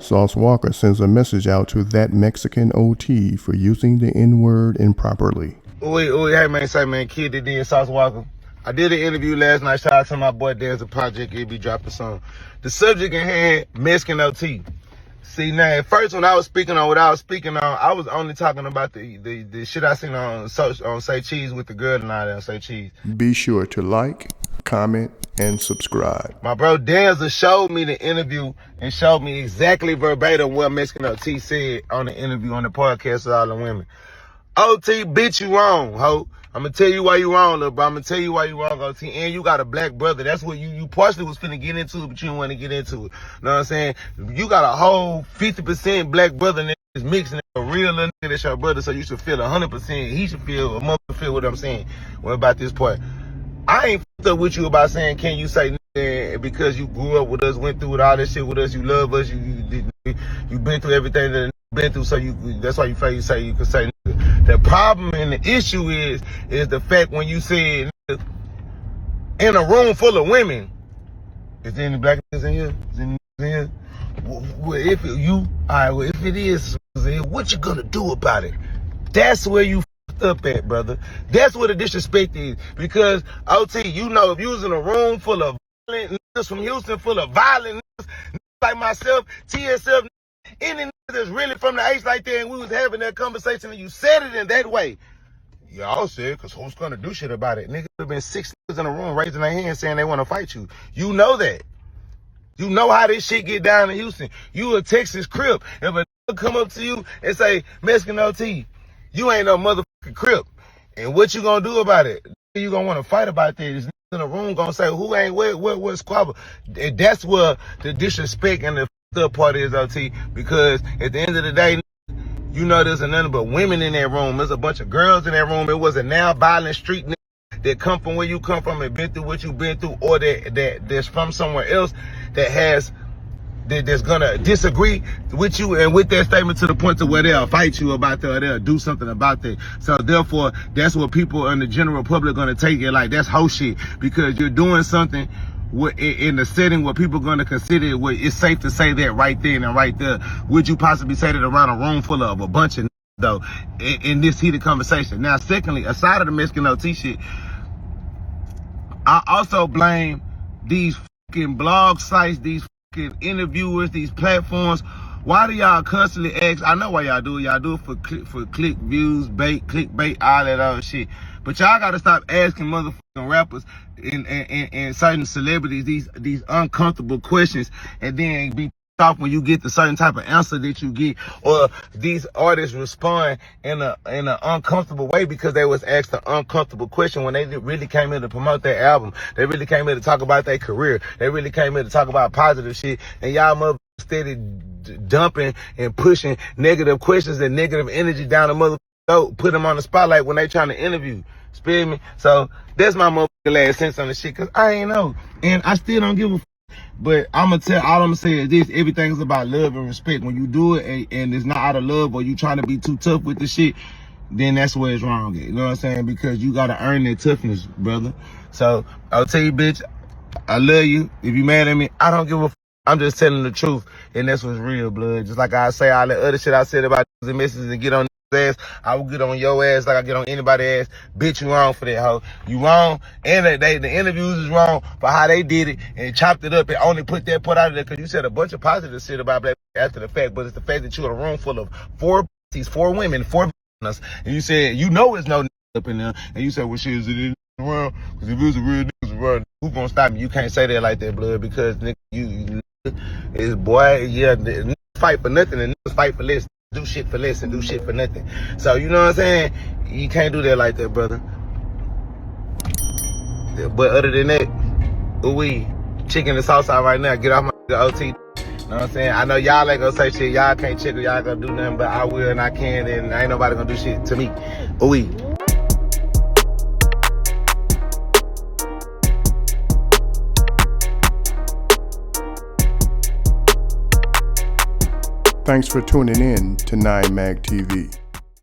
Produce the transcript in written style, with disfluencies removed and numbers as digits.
Sauce Walka sends a message out to that Mexican OT for using the N-word improperly. Hey man, say man, kid that did Sauce Walka. I did an interview last night. Shout out to my boy Dan's a project. He'll be dropping some. The subject in hand, Mexican OT. See now, at first when I was speaking on what I was speaking on, I was only talking about the shit I seen on Say Cheese with the girl and all that on Say Cheese. Be sure to like, comment, and subscribe. My bro Danza showed me the interview and showed me exactly verbatim what Mexican OT said on the interview on the podcast with all the women. OT, bitch, you wrong, ho. I'm gonna tell you why you wrong, little bro. I'm gonna tell you why you wrong, OT. And you got a black brother. That's what you partially was finna get into it, but you didn't want to get into it. Know what I'm saying? You got a whole 50% black brother that's mixing a real little nigga that's your brother, so you should feel 100%. He should feel, a mother feel what I'm saying. What about this part? I ain't fucked up with you about saying, can you say nigga because you grew up with us, went through all this shit with us, you love us, you been through everything that been through, so that's why you feel you say you can say nigga. The problem and the issue is the fact when you said nigga, in a room full of women, is there any black niggas in here? Is there any niggas in here? Well, if it is, what you gonna do about it? That's where you up at, brother. That's where the disrespect is. Because OT, you know, if you was in a room full of violent niggas from Houston, full of violent niggas like myself, TSF, any niggas that's really from the H like that, and we was having that conversation and you said it in that way, y'all said, because who's gonna do shit about it? Niggas have been 6 niggas in a room raising their hands saying they want to fight you. You know that. You know how this shit get down in Houston. You a Texas Crip. If a nigga come up to you and say, Mexican OT, you ain't no motherfucking Crip. And what you gonna do about it? You gonna want to fight about that. This nigga in the room gonna say, who ain't what squabble? And that's where the disrespect and the up part is, OT. Because at the end of the day, you know there's nothing but women in that room. There's a bunch of girls in that room. It was a now violent street nigga that come from where you come from and been through what you've been through, or that's from somewhere else that's gonna disagree with you and with that statement to the point to where they'll fight you about that or they'll do something about that. So therefore, that's what people in the general public gonna take it like that's whole shit, because you're doing something in the setting where people gonna consider it, where it's safe to say that right then and right there. Would you possibly say that around a room full of a bunch of though in this heated conversation? Now, secondly, aside of the Mexican OT shit, I also blame these fucking blog sites, these interviewers, these platforms. Why do y'all constantly ask? I know why y'all do it. Y'all do it for click views, clickbait, all that other shit. But y'all gotta stop asking motherfucking rappers and certain celebrities these uncomfortable questions, and then be off when you get the certain type of answer that you get, or these artists respond in an uncomfortable way because they was asked an uncomfortable question when they really came here to promote their album. They really came here to talk about their career. They really came here to talk about positive shit, and y'all motherfuckers steady dumping and pushing negative questions and negative energy down the motherfucker, put them on the spotlight when they trying to interview. Spare me? So that's my motherfucking last sense on the shit, cause I ain't know, and I still don't give a but all I'm gonna say is this: everything is about love and respect. When you do it and it's not out of love, or you trying to be too tough with the shit, then that's where it's wrong at. You know what I'm saying? Because you gotta earn that toughness, brother. So I'll tell you, bitch, I love you. If you mad at me, I don't give a I'm just telling the truth, and that's what's real, blood. Just like I say all that other shit I said about the messages and get on ass, I will get on your ass like I get on anybody's ass. Bitch, you wrong for that, hoe. You wrong, and the interviews is wrong for how they did it and chopped it up and only put that part out of there because you said a bunch of positive shit about black after the fact, but it's the fact that you're in a room full of four women, 4 us, and you said you know it's no up in there, and you said, well, shit, is it around? Because if it was a real niggas around, who gonna stop me? You can't say that like that, blood, because nigga, you is boy, yeah, niggas fight for nothing and niggas fight for less. Do shit for less and do shit for nothing. So, you know what I'm saying? You can't do that like that, brother. But other than that, we chicken and sauce out right now. Get off my OT. You know what I'm saying? I know y'all ain't gonna say shit. Y'all can't check or y'all gonna do nothing, but I will and I can, and ain't nobody gonna do shit to me. We. Thanks for tuning in to 9 Mag TV.